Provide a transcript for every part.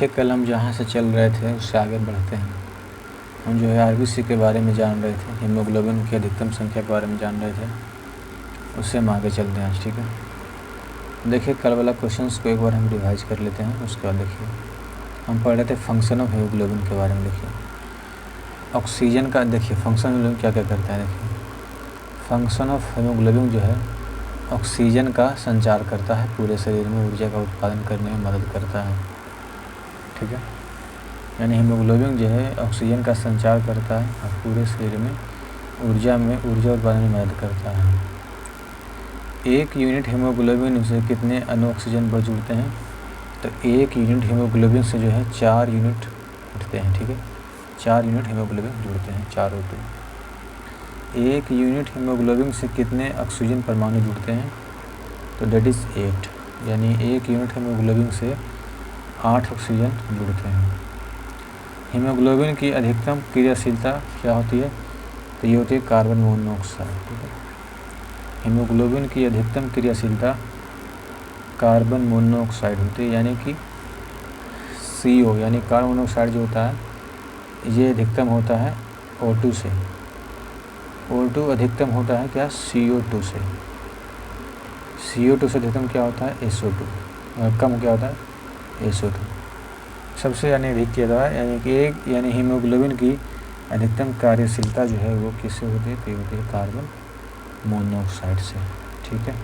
कल हम जहाँ से चल रहे थे उससे आगे बढ़ते हैं। हम जो है आरबीसी के बारे में जान रहे थे, हीमोग्लोबिन की अधिकतम संख्या के बारे में जान रहे थे, उससे हम आगे चलते हैं आज। ठीक है, देखिए कल वाला क्वेश्चंस को एक बार हम रिवाइज कर लेते हैं। उसके बाद देखिए हम पढ़ रहे थे फंक्शन ऑफ हीमोग्लोबिन के बारे में। देखिए ऑक्सीजन का, देखिए फंक्शन हीमोग्लोबिन क्या क्या करता है। देखिए फंक्शन ऑफ हीमोग्लोबिन जो है ऑक्सीजन का संचार करता है, पूरे शरीर में ऊर्जा का उत्पादन करने में मदद करता है। ठीक है, यानी हीमोग्लोबिन जो है ऑक्सीजन का संचार करता है और पूरे शरीर में ऊर्जा उत्पादन में मदद करता है। 1 यूनिट हीमोग्लोबिन से कितने अणु ऑक्सीजन पर जुड़ते हैं? तो 1 यूनिट हीमोग्लोबिन से जो है 4 यूनिट उठते हैं। ठीक है, 4 यूनिट हीमोग्लोबिन जुड़ते हैं, 4 O2। 1 यूनिट हीमोग्लोबिन से कितने ऑक्सीजन परमाणु जुड़ते हैं? तो दैट इज़ 8, यानी 1 यूनिट हीमोग्लोबिन से 8 ऑक्सीजन जुड़ते हैं। हीमोग्लोबिन की अधिकतम क्रियाशीलता क्या होती है? तो ये होती है कार्बन मोनोऑक्साइड। ठीक है, हीमोग्लोबिन की अधिकतम क्रियाशीलता कार्बन मोनोऑक्साइड होती है, यानी कि CO यानी कार्बन मोनोऑक्साइड जो होता है ये अधिकतम होता है O2 से। O2 अधिकतम होता है क्या? CO2 से। CO2 से अधिकतम क्या होता है? SO2। कम क्या होता है? SO2। सबसे यानी अधिक क्या होता है, यानी हीमोग्लोबिन की अधिकतम कार्यशीलता जो है वो किससे होती है? तो होती है कार्बन मोनोऑक्साइड से। ठीक है,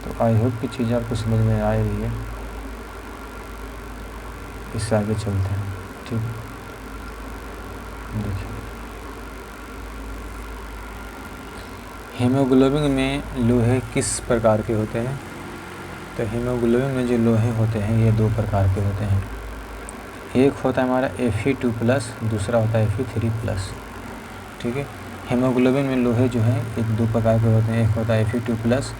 तो आई होप कि चीज़ आपको समझ में आ रही है। इससे आगे चलते हैं। ठीक है, देखिए हीमोग्लोबिन में लोहे किस प्रकार के होते हैं? तो हीमोग्लोबिन में जो लोहे होते हैं ये 2 प्रकार के होते हैं। एक होता है हमारा Fe2+, दूसरा होता है Fe3+। ठीक है, हीमोग्लोबिन में लोहे जो है 2 प्रकार के होते हैं, एक होता है Fe2+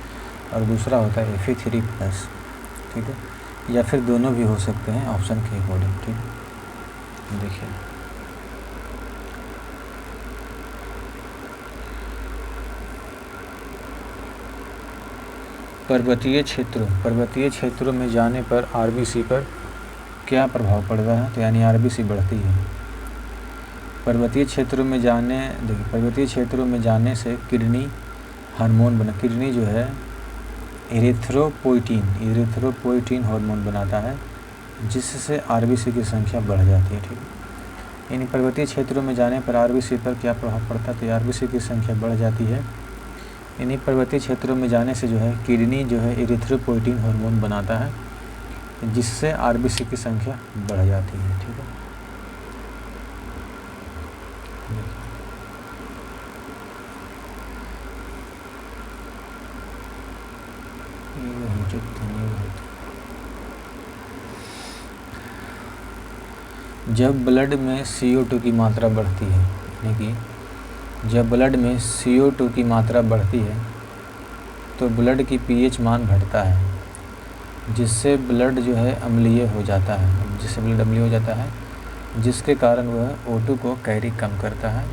और दूसरा होता है Fe3+। ठीक है, या फिर दोनों भी हो सकते हैं ऑप्शन के अकॉर्डिंग। ठीक है, देखिए पर्वतीय क्षेत्रों में जाने पर आरबीसी पर क्या प्रभाव पड़ता है? तो यानी आरबीसी बढ़ती है। पर्वतीय क्षेत्रों में जाने से किडनी हार्मोन बना, किडनी जो है इरिथ्रोपोइटीन हार्मोन बनाता है, जिससे आरबीसी की संख्या बढ़ जाती है। ठीक है, यानी पर्वतीय क्षेत्रों में जाने पर आरबीसी पर क्या प्रभाव पड़ता है? तो आरबीसी की संख्या बढ़ जाती है। यानी पर्वतीय क्षेत्रों में जाने से जो है किडनी जो है इरिथ्रोपोइटीन हार्मोन बनाता है, जिससे आरबीसी की संख्या बढ़ जाती है। ठीक है, जब ब्लड में CO2 की मात्रा बढ़ती है, यानी कि जब ब्लड में CO2 की मात्रा बढ़ती है तो ब्लड की pH मान घटता है, जिससे ब्लड जो है अम्लीय हो जाता है, जिसके कारण वह O2 को कैरी कम करता है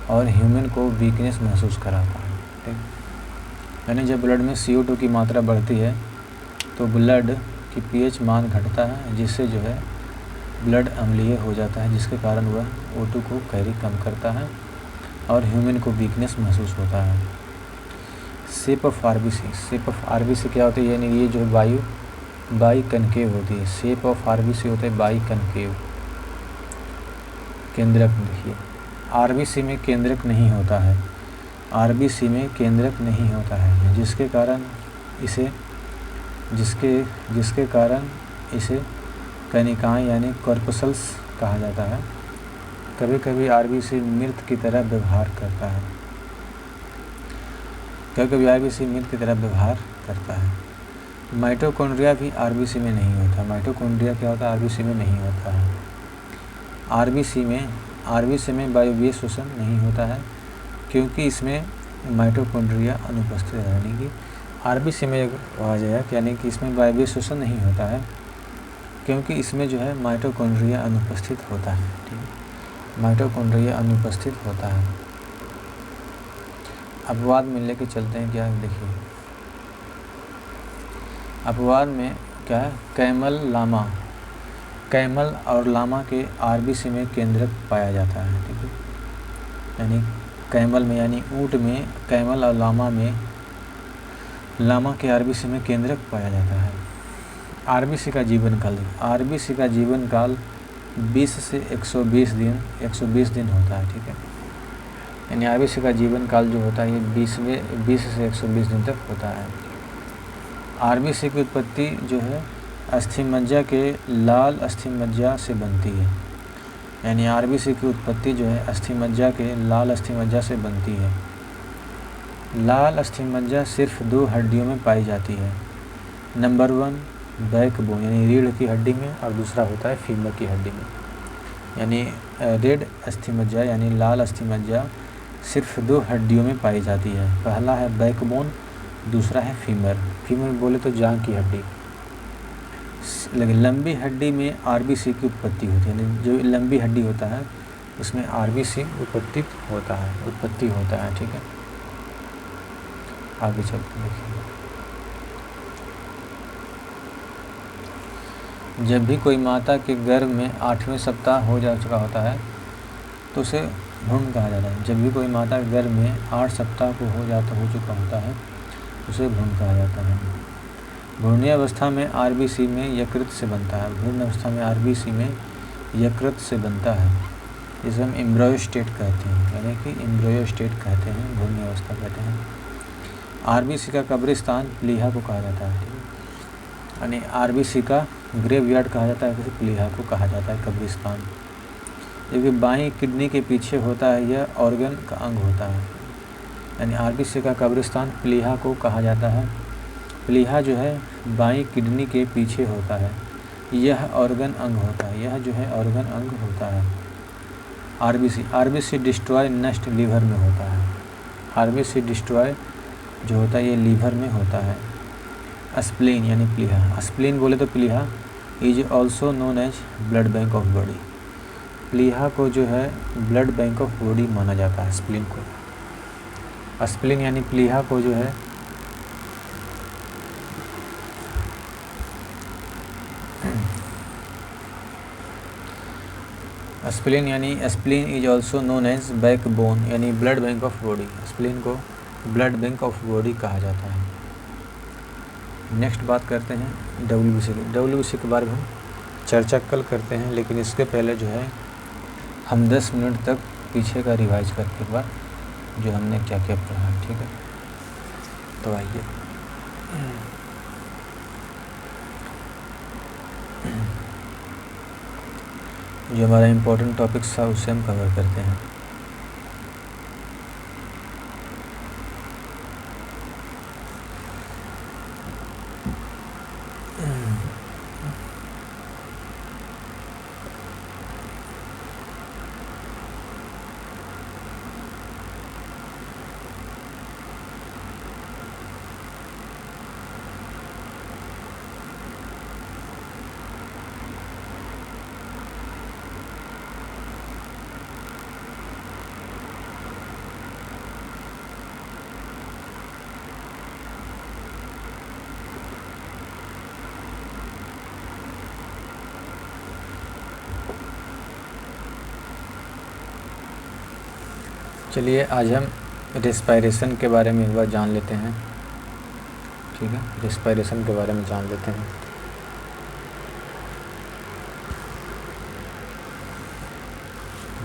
और ह्यूमन को वीकनेस महसूस कराता है। ठीक, यानी जब ब्लड में CO2 की मात्रा बढ़ती है तो ब्लड की pH मान घटता है, जिससे जो है ब्लड अम्लीय हो जाता है, जिसके कारण वह O2 को कैरी कम करता है और ह्यूमन को वीकनेस महसूस होता है। शेप ऑफ आरबीसी क्या होती है? यानी ये जो बाई कनकेव होती है। शेप ऑफ आरबीसी होता है बाई कनकेव, केंद्रक। देखिए आरबीसी में केंद्रक नहीं होता है, जिसके कारण इसे कनिकाएं यानी कॉर्पसल्स कहा जाता है। कभी कभी आरबीसी मृत की तरह व्यवहार करता है। माइटोकॉन्ड्रिया भी आरबीसी में नहीं होता। माइटोकॉन्ड्रिया क्या होता है? आरबीसी में नहीं होता है। आरबीसी में वायवीय शोषण नहीं होता है, क्योंकि इसमें माइटोकॉन्ड्रिया अनुपस्थित है। यानी कि आरबीसी में कहा जाए यानी कि इसमें वायवीय शोषण नहीं होता है, क्योंकि इसमें जो है माइटोकॉन्ड्रिया अनुपस्थित होता है। ठीक है, माइटोकॉन्ड्रिया अनुपस्थित होता है। अपवाद में लेके चलते हैं क्या? देखिए अपवाद में क्या है? कैमल लामा कैमल और लामा के आरबीसी में केंद्रक पाया जाता है, ठीक है। यानी कैमल में यानी ऊँट में कैमल और लामा के आरबीसी में केंद्रक पाया जाता है। आरबीसी का जीवन काल, आरबीसी का जीवन काल 20 से 120 दिन होता है, ठीक है। यानी आरबीसी का जीवन काल जो होता है ये 20 से 120 दिन तक होता है। आरबीसी की उत्पत्ति जो है अस्थिमज्जा के लाल अस्थिमज्जा से बनती है। यानी आरबीसी की उत्पत्ति जो है अस्थिमज्जा के लाल अस्थिमज्जा से बनती है। लाल अस्थिमज्जा सिर्फ 2 हड्डियों में पाई जाती है। नंबर 1 बैकबोन यानी रीढ़ की हड्डी में, और दूसरा होता है फीमर की हड्डी में। यानी रेड अस्थिमज्जा यानी लाल अस्थिमज्जा सिर्फ 2 हड्डियों में पाई जाती है। पहला है बैकबोन, दूसरा है फीमर। फीमर बोले तो जांघ की हड्डी। लेकिन लंबी हड्डी में आरबीसी की उत्पत्ति होती है। यानी जो लंबी हड्डी होता है उसमें आरबीसी उत्पत्ति होता है, ठीक है। आगे चलते देखिए। जब भी कोई माता के गर्भ में 8वें सप्ताह हो जा चुका होता है तो उसे भ्रूण कहा जाता है। जब भी कोई माता के गर्भ में 8 सप्ताह को हो चुका होता है उसे भ्रूण कहा जाता है। भ्रूणीय अवस्था में आरबीसी में यकृत से बनता है। भ्रूण अवस्था में आरबीसी में यकृत से बनता है, जिसे हम एम्ब्रियो स्टेट कहते हैं। यानी कि एम्ब्रियो स्टेट कहते हैं, भ्रूणीय अवस्था कहते हैं। आरबीसी का कब्रिस्तान प्लीहा को कहा जाता है, यानी आरबीसी का ग्रेवयार्ड कहा जाता है, प्लीहा को कहा जाता है कब्रिस्तान। जबकि बाईं किडनी के पीछे होता है, यह ऑर्गन का अंग होता है। यानी आरबीसी का कब्रिस्तान प्लीहा को कहा जाता है। प्लीहा जो है बाईं किडनी के पीछे होता है, यह ऑर्गन अंग होता है। यह जो है ऑर्गन अंग होता है। आरबीसी डिस्ट्रॉय नष्ट लीवर में होता है। आरबीसी डिस्ट्रॉय जो होता है ये लीवर में होता है। स्प्लीन यानी प्लीहा, स्प्लीन बोले तो प्लीहा is also known as blood bank of body. प्लीहा को जो है ब्लड बैंक ऑफ बॉडी माना जाता है, स्प्लीन को। स्प्लीन यानी प्लीहा को जो है spleen is also known as backbone यानी blood bank of body. Spleen को ब्लड बैंक ऑफ बॉडी कहा जाता है। नेक्स्ट बात करते हैं डब्ल्यूबीसी के बारे में हम चर्चा कल करते हैं, लेकिन इसके पहले जो है हम 10 मिनट तक पीछे का रिवाइज करके एक बार जो हमने क्या क्या पढ़ा, ठीक है। तो आइए जो हमारा इम्पोर्टेंट टॉपिक्स था उसे हम कवर करते हैं। चलिए आज हम रेस्पायरेशन के बारे में एक बार जान लेते हैं, ठीक है। रेस्पायरेशन के बारे में जान लेते हैं।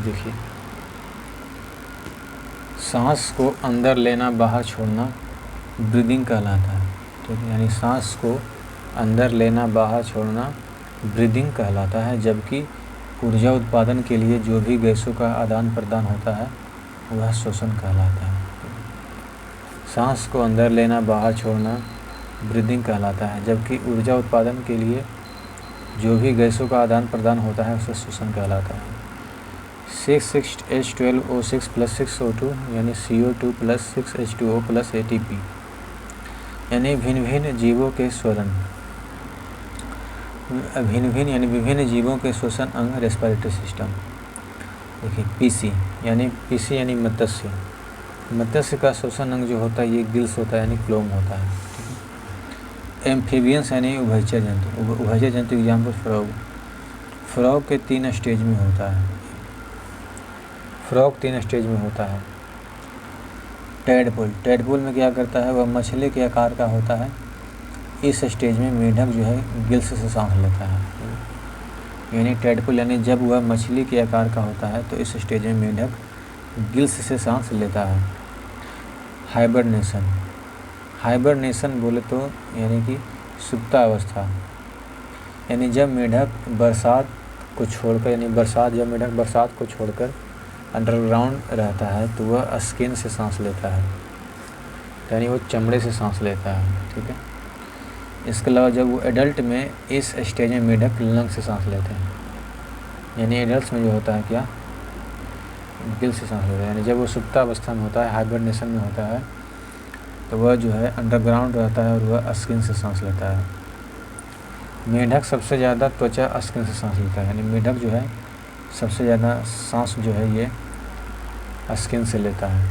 देखिए, सांस को अंदर लेना बाहर छोड़ना ब्रीदिंग कहलाता है, ठीक है। यानी सांस को अंदर लेना बाहर छोड़ना ब्रीदिंग कहलाता है, जबकि ऊर्जा उत्पादन के लिए जो भी गैसों का आदान प्रदान होता है वह श्वसन कहलाता है। सांस को अंदर लेना बाहर छोड़ना ब्रीदिंग कहलाता है, जबकि ऊर्जा उत्पादन के लिए जो भी गैसों का आदान प्रदान होता है उसे श्वसन कहलाता है। 6H12O6 + 6O2 यानी CO2 + 6H2O + ATP यानी भिन्न भिन्न जीवों के स्वरण यानी विभिन्न जीवों के श्वसन अंग रेस्पिरेटरी सिस्टम। देखिए, पीसी यानी मत्स्य का श्वसन अंग जो होता है ये गिल्स होता है यानी क्लोम होता है, ठीक है। एम्फीबियंस यानी उभयचर जंतु एग्जाम्पल फ्रॉग के 3 स्टेज में होता है। फ्रॉग 3 स्टेज में होता है। टेडपोल में क्या करता है, वह मछली के आकार का होता है। इस स्टेज में मेढक जो है गिल्स से सांस लेता है। यानी टेडपोल यानी जब वह मछली के आकार का होता है तो इस स्टेज में मेढक गिल्स से सांस लेता है। हाइबरनेशन बोले तो यानी कि सुप्ता अवस्था, यानी जब मेढक बरसात को छोड़कर अंडरग्राउंड रहता है तो वह स्किन से सांस लेता है, यानी वो चमड़े से सांस लेता है। ठीक है। इसके अलावा जब वो एडल्ट में इस स्टेज में मेढक लंग से सांस लेते हैं, यानी एडल्ट में जो होता है क्या, गिल से सांस लेता है। यानी जब वो सुप्ता अवस्था में होता है, हाइबरनेशन में होता है, तो वह जो है अंडरग्राउंड रहता है और वह स्किन से सांस लेता है। मेढक सबसे ज़्यादा त्वचा स्किन से सांस लेता है, यानी मेढक जो है सबसे ज़्यादा सांस जो है ये स्किन से लेता है।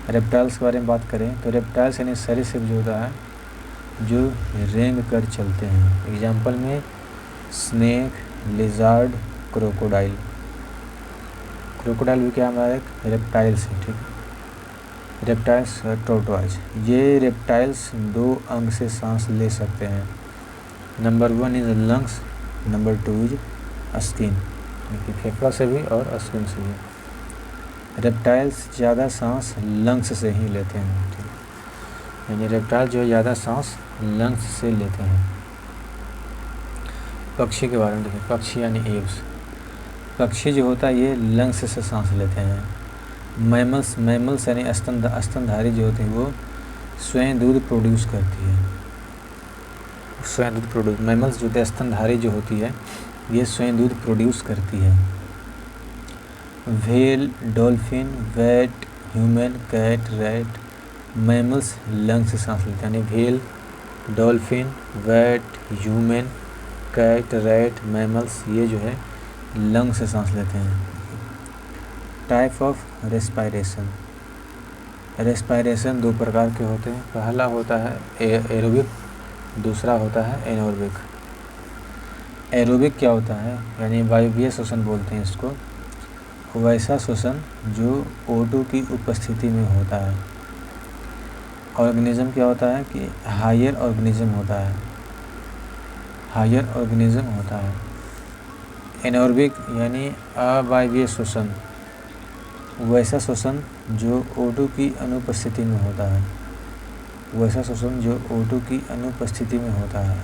रेप्टाइल्स के बारे में बात करें तो रेप्टाइल्स यानी सरीसृप जो होता है जो रेंग कर चलते हैं। एग्जाम्पल में स्नेक, लिजार्ड, क्रोकोडाइल भी क्या हमारा एक रेप्टाइल्स है। ठीक है। रेप्टाइल्स टोर्टोइज, ये रेप्टाइल्स 2 अंग से सांस ले सकते हैं। Number 1 is lungs, number 2 is skin, फेफड़ा से भी और स्किन से भी। रेप्टाइल्स ज़्यादा सांस लंग्स से ही लेते हैं। ठीक है। यानी रेप्टाइल जो है ज़्यादा सांस लंग्स से लेते हैं। पक्षी के बारे में देखें। पक्षी यानी एव्स, पक्षी जो होता है ये लंग्स से सांस लेते हैं। मैमल्स यानी स्तनधारी जो होते हैं वो स्वयं दूध प्रोड्यूस करती है। मैमल्स जो होते हैं स्तनधारी जो होती है ये स्वयं दूध प्रोड्यूस करती है। Whale, dolphin, bat, human, cat, rat, mammals lungs से सांस लेते हैं। यानी whale, dolphin, bat, human, cat, rat, mammals ये जो है लंग्स से सांस लेते हैं। टाइप ऑफ रेस्पायरेशन 2 प्रकार के होते हैं। पहला होता है एरोबिक, दूसरा होता है एनोरबिक। एरोबिक क्या होता है, यानी वायवीय श्वसन बोलते हैं इसको, वैसा श्वसन जो O2 की उपस्थिति में होता है। ऑर्गेनिज्म क्या होता है कि हायर ऑर्गेनिज्म होता है। एनोरबिक यानी अवायवीय श्वसन, वैसा श्वसन जो O2 की अनुपस्थिति में होता है।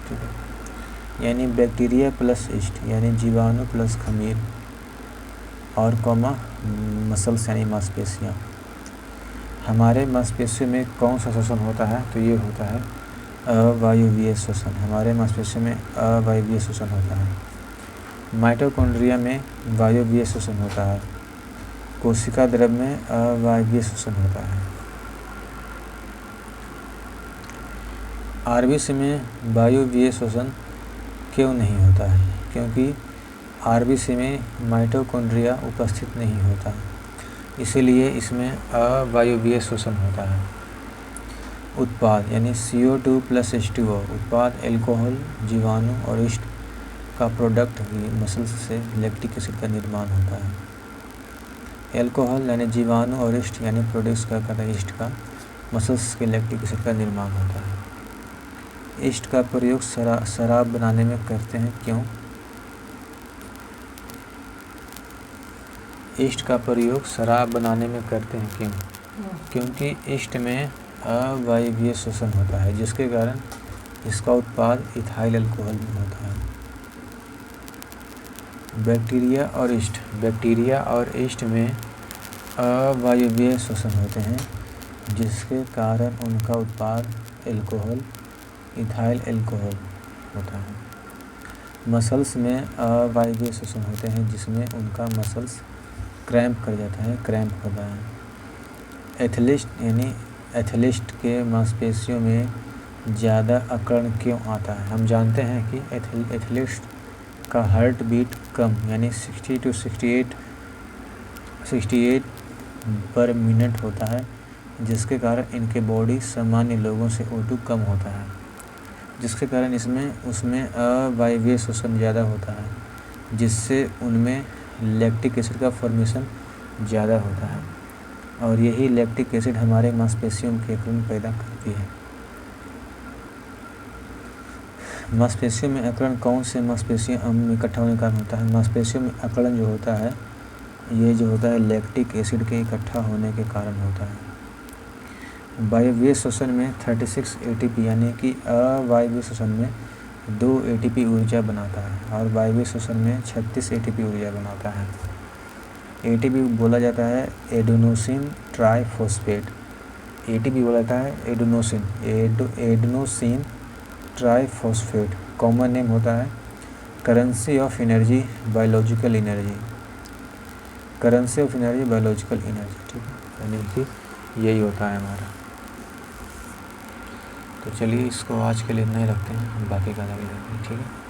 ठीक है। यानी बैक्टीरिया प्लस ईस्ट, यानी जीवाणु प्लस खमीर और मसल्स यानी मांसपेशियाँ। हमारे मांसपेशियों में कौन सा श्वसन होता है, तो ये होता है अवायवीय श्वसन। हमारे मांसपेशियों में अवायवीय श्वसन होता है। माइटोकॉन्ड्रिया में वायवीय श्वसन होता है। कोशिका द्रव में अवायवीय श्वसन होता है। आरबीसी में वायवीय श्वसन क्यों नहीं होता है, क्योंकि आरबीसी में माइटोकॉन्ड्रिया उपस्थित नहीं होता, इसीलिए इसमें अवायवीय श्वसन होता है। उत्पाद यानी CO2 प्लस H2O, उत्पाद अल्कोहल, जीवाणु और ईस्ट का प्रोडक्ट मसल्स से लैक्टिक एसिड का निर्माण होता है। अल्कोहल यानी जीवाणु और ईस्ट यानी प्रोड्यूस करता है ईस्ट का, मसल्स के लैक्टिक एसिड का निर्माण होता है। ईस्ट का प्रयोग शराब बनाने में करते हैं, क्यों? ईस्ट का प्रयोग शराब बनाने में करते हैं, क्यों? क्योंकि ईस्ट में अवायवीय श्वसन होता है, जिसके कारण इसका उत्पाद इथाइल अल्कोहल में होता है। बैक्टीरिया और ईस्ट में अवायवीय श्वसन होते हैं, जिसके कारण उनका उत्पाद अल्कोहल इथाइल अल्कोहल होता है। मसल्स में अवायवीय श्वसन होते हैं, जिसमें उनका मसल्स क्रैम्प कर जाता है, क्रैम्प होता है। एथलीस्ट के मांसपेशियों में ज़्यादा अकड़न क्यों आता है? हम जानते हैं कि एथलीस्ट का हार्ट बीट कम यानी 60 to 68 पर मिनट होता है, जिसके कारण इनके बॉडी सामान्य लोगों से O2 कम होता है, जिसके कारण उसमें अवायवीय श्वसन ज़्यादा होता है। जिससे उनमें लैक्टिक एसिड का फॉर्मेशन ज़्यादा होता है और यही लैक्टिक एसिड हमारे मांसपेशियों में अकड़न पैदा करती है। मांसपेशियों में अकड़न कौन से मांसपेशियों में इकट्ठा होने के कारण होता है? मांसपेशियों में अकड़न जो होता है ये जो होता है लैक्टिक एसिड के इकट्ठा होने के कारण होता है। वायवीय श्वसन में 36 ATP यानी कि अवायवीय श्वसन में 2 ATP ऊर्जा बनाता है और वायवीय श्वसन में 36 ATP ऊर्जा बनाता है। ATP बोला जाता है एडेनोसिन ट्राइफॉस्फेट। ATP बोला जाता है एडेनोसिन ट्राइफॉस्फेट। कॉमन नेम होता है currency of energy biological energy. Currency of energy biological energy, ठीक है, यानी कि यही होता है हमारा। तो चलिए इसको आज के लिए इतना ही रखते हैं, हम बाकी का आगे देखते हैं, ठीक है।